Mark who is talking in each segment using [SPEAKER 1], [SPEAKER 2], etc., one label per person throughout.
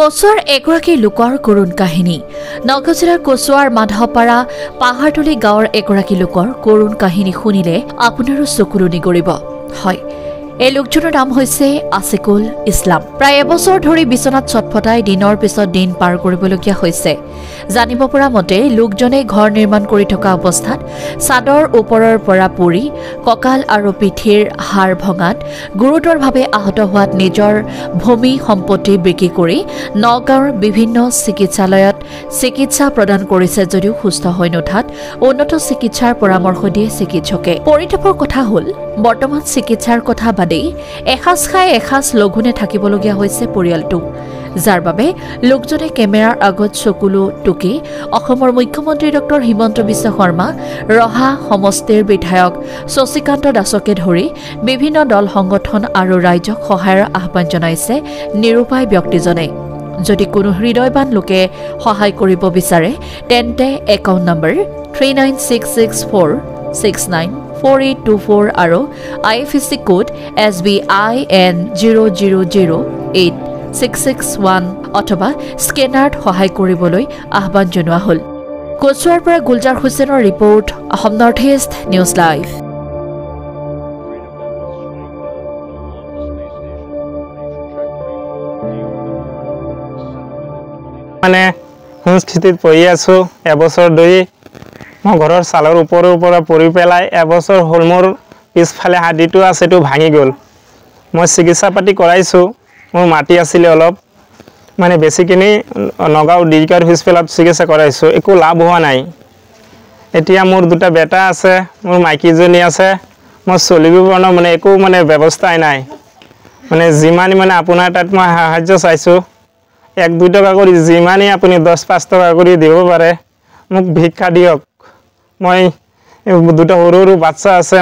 [SPEAKER 1] কচুৱাৰ এগৰাকী লোকৰ কৰুণ কাহিনী। নগাঁও জিলাৰ কচুৱাৰ মাধৱপাৰা পাহাৰতলী গাঁৱৰ এগৰাকী লোকৰ কৰুণ কাহিনী শুনিলে আপোনাৰো চকুলো নিগৰিব। হয়, এই লোকজনৰ নাম হৈছে আছিকুল ইছলাম। প্ৰায় এবছৰ ধৰি বিচনাত ছটফটাই দিনৰ পিছত দিন পাৰ কৰিবলগীয়া হৈছে। জানিব পৰা মতে লোকজনে ঘৰ নিৰ্মাণ কৰি থকা অৱস্থাত চাদৰ ওপৰৰ পৰা পৰি কঁকাল আৰু পিঠিৰ হাড় ভঙাত গুৰুতৰভাৱে আহত হোৱাত নিজৰ ভূমি সম্পত্তি বিক্ৰী কৰি নগাঁৱৰ বিভিন্ন চিকিৎসালয়ত চিকিৎসা প্ৰদান কৰিছে যদিও সুস্থ হৈ নুঠাত উন্নত চিকিৎসাৰ পৰামৰ্শ দিয়ে চিকিৎসকে। পৰিতাপৰ কথা হ'ল বৰ্তমান চিকিৎসাৰ কথা বাদেই এসাঁজ খাই এসাঁজ লঘোণে থাকিবলগীয়া হৈছে পৰিয়ালটো, যাৰ বাবে লোকজনে কেমেৰাৰ আগত চকুলো টুকি অসমৰ মুখ্যমন্ত্ৰী ডক্টৰ হিমন্ত বিশ্ব শৰ্মা, ৰহা সমষ্টিৰ বিধায়ক শশীকান্ত দাসকে ধৰি বিভিন্ন দল সংগঠন আৰু ৰাইজক সহায়ৰ আহ্বান জনাইছে নিৰুপায় ব্যক্তিজনে। যদি কোনো হৃদয়বান লোকে সহায় কৰিব বিচাৰে তেন্তে একাউণ্ট নম্বৰ 3966469484 আৰু IFSC কোড SBIN0008661 অথবা স্কেনাৰত সহায় কৰিবলৈ আহ্বান জনোৱা হ'ল। কচুৱাৰ পৰা গুলজাৰ হুছেইনৰ report, Assam north east news live.
[SPEAKER 2] মানে সংস্কৃতিত পঢ়ি আছো এবছৰ ধৰি। মই ঘৰৰ চালৰ ওপৰৰ পৰা পৰি পেলাই এবছৰ হ'ল। মোৰ পিছফালে হাডিটো আছে, এইটো ভাঙি গ'ল। মই চিকিৎসা পাতি কৰাইছোঁ। মোৰ মাটি আছিলে অলপ, মানে বেছিখিনি নগাঁও ডিজিটেল হস্পিটেলত চিকিৎসা কৰাইছোঁ, একো লাভ হোৱা নাই। এতিয়া মোৰ দুটা বেটা আছে, মোৰ মাইকীজনী আছে, মই চলিব পৰা নাই, মানে একো মানে ব্যৱস্থাই নাই। মানে যিমানে মানে আপোনাৰ তাত মই সাহায্য চাইছোঁ, 1-2 টকা কৰি যিমানেই আপুনি 10-5 টকা কৰি দিব পাৰে মোক ভিক্ষা দিয়ক। মই দুটা সৰু সৰু বাচ্চা আছে,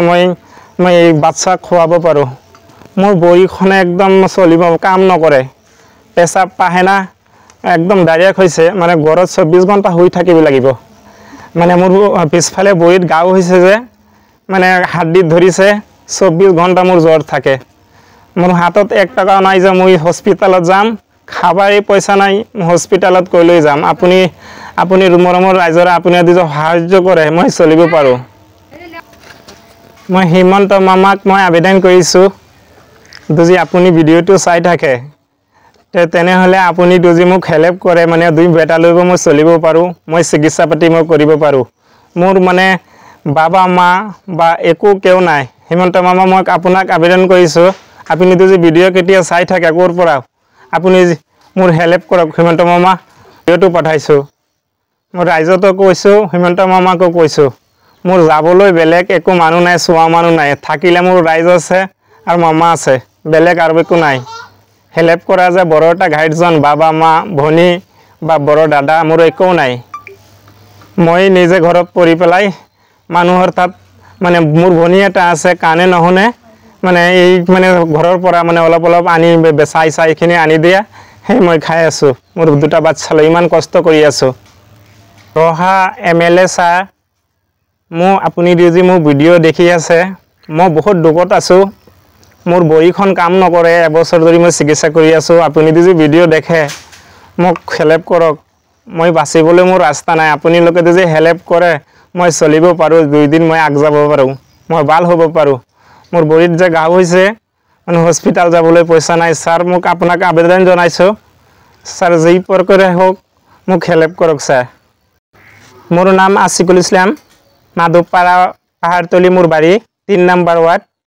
[SPEAKER 2] মই এই বাচ্চাক খুৱাব পাৰোঁ। মোৰ ভৰিখনে একদম চলিব কাম নকৰে, পেচাব পাহেনা একদম ডাইৰেক্ট হৈছে। মানে ঘৰত 24 ঘণ্টা শুই থাকিব লাগিব। মানে মোৰ পিছফালে ভৰিত গাও হৈছে যে, মানে হাড়দিত ধৰিছে, 24 ঘণ্টা মোৰ জ্বৰ থাকে। মোৰ হাতত 1 টকাও নাই যে মই হস্পিটেলত যাম, খাবাৰেই পইচা নাই, হস্পিটেলত কৈ লৈ যাম। আপুনি মৰমৰ ৰাইজৰ আপুনি যদি সাহায্য কৰে মই চলিব পাৰোঁ। মই হিমন্ত মামাক মই আবেদন কৰিছোঁ, যদি আপুনি ভিডিঅ'টো চাই থাকে তেনেহ'লে আপুনি যদি মোক হেল্প কৰে, মানে 2 বেটা লৈ মই চলিব পাৰোঁ, মই চিকিৎসা পাতি মই কৰিব পাৰোঁ। মোৰ মানে বাবা মা বা একো কেউ নাই। হিমন্ত মামা মই আপোনাক আবেদন কৰিছোঁ, আপুনি যদি ভিডিঅ' কেতিয়া চাই থাকে ক'ৰ পৰা আপুনি মোৰ হেল্প কৰক। হিমন্ত মামা ভিডিঅ'টো পঠাইছোঁ, মই ৰাইজতো কৈছোঁ, হিমন্ত মামাকো কৈছোঁ। মোৰ যাবলৈ বেলেগ একো মানুহ নাই, চোৱা মানুহ নাই। থাকিলে মোৰ ৰাইজ আছে আৰু মামা আছে, বেলেগ আৰু একো নাই। হেল্প কৰা যে বড় এটা গাইডজন, বাবা মা ভনী বা বড় দাদা, মোৰ একো নাই। মই নিজে ঘৰত পৰি পেলাই মানুহৰ তাত, মানে মোৰ ভনী এটা আছে কাণে নুশুনে, মানে এই মানে ঘৰৰ পৰা মানে অলপ অলপ আনি চাই এইখিনি আনি দিয়া, সেই মই খাই আছোঁ। মোৰ দুটা বাচ্চা লৈ ইমান কষ্ট কৰি আছোঁ। ৰহা MLA ছাৰ, আপুনি যদি মোৰ ভিডিঅ' দেখি আছে, মই বহুত দুখত আছোঁ। মোৰ ভৰিখন কাম নকৰে, এবছৰ ধৰি মই চিকিৎসা কৰি আছোঁ। আপুনি যদি ভিডিঅ' দেখে মোক হেল্প কৰক, মই বাচিবলৈ মোৰ ৰাস্তা নাই। আপোনালোকে যদি হেল্প কৰে মই চলিব পাৰোঁ, 2 দিন মই আগ যাব পাৰোঁ, মই ভাল হ'ব পাৰোঁ। মোৰ ভৰিত যে গাও হৈছে, মানে হস্পিটেল যাবলৈ পইচা নাই। ছাৰ মোক আপোনাক আবেদন জনাইছোঁ, ছাৰ যি প্ৰকাৰে হওক মোক হেল্প কৰক ছাৰ। মোৰ নাম আছিকুল ইছলাম, মাধৱপাৰা পাহাৰতলী মোৰ বাৰী, 3 নম্বৰ ৱাৰ্ড।